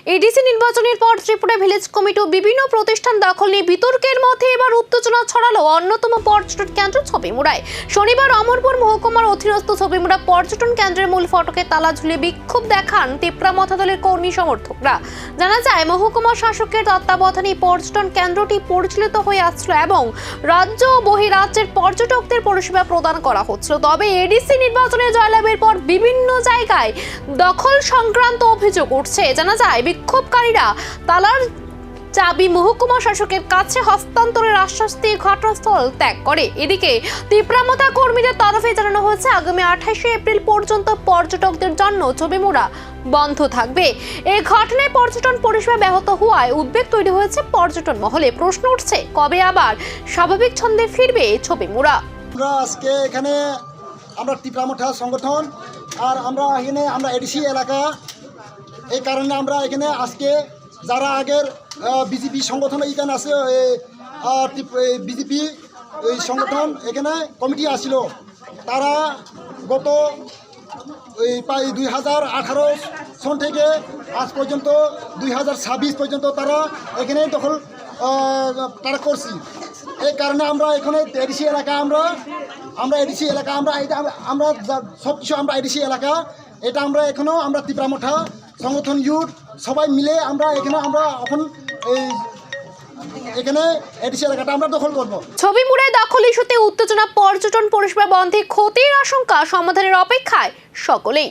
ADC নির্বাচনের পর Tripura village committee ও বিভিন্ন প্রতিষ্ঠান দখল নিয়ে বিতর্কের মধ্যে এবার উত্তেজনা ছড়ালো অন্যতম পর্যটন কেন্দ্র ছবিমুড়ায়। শনিবার অমরপুর মহকুমার অধীনস্থ ছবিমুড়া পর্যটন কেন্দ্রের মূল ফটকে তালা ঝুলিয়ে বিক্ষোভ দেখান ত্রিপুরা মথা দলের কর্মী সমর্থকরা। জানা যায়, মহকুমা শাসকের তত্ত্বাবধানে পর্যটন কেন্দ্রটি পরিচালিত হয়ে আসছিল এবং রাজ্য ও বহিরাজ্যের পর্যটকদের পরিষেবা প্রদান করা হচ্ছিল। তবে এডিসি নির্বাচনে জয়লাভের পর বিভিন্ন জায়গায় দখল সংক্রান্ত অভিযোগ উঠছে। জানা যায়, বিক্ষোভকারীরা তালার চাবি মহকুমা শাসকের কাছে হস্তান্তরের আশ্বাস দিয়ে ঘটনাস্থল ত্যাগ করে। এদিকে তীব্রামতা কর্মীদের তরফে জানানো হয়েছে, আগামী 28শে এপ্রিল পর্যন্ত পর্যটকদের জন্য ছবিমুড়া বন্ধ থাকবে। এই ঘটনায় পর্যটন পরিষেবা ব্যাহত হওয়ায় উদ্বেগ তৈরি হয়েছে পর্যটন মহলে। প্রশ্ন উঠছে, কবে আবার স্বাভাবিক ছন্দে ফিরবে ছবিমুড়া? আমরা আজকে এখানে আমরা তীব্রামঠা সংগঠন আর আমরা এডিসি এলাকা, এই কারণে আমরা এখানে আজকে যারা আগের বিজেপি সংগঠন এখানে আছে, বিজেপি এই সংগঠন এখানে কমিটি আসছিল, তারা গত প্রায় 2018 সন থেকে আজ পর্যন্ত 2026 পর্যন্ত তারা এখানে দখল তারা করছি। এই কারণে আমরা এখানে এডিসি এলাকা আমরা এডিসি এলাকা আমরা সব কিছু আমরা এডিসি এলাকা, এটা আমরা এখনও আমরা তীব্রামঠা সংগঠন ইউথ সবাই মিলে আমরা এখন এখানে এডিসি এলাকাটা আমরা দখল করব। ছবিমুড়ায় দখল ইস্যুতে উত্তেজনা, পর্যটন পরিষেবা বন্ধে ক্ষতির আশঙ্কা, সমাধানের অপেক্ষায় সকলেই।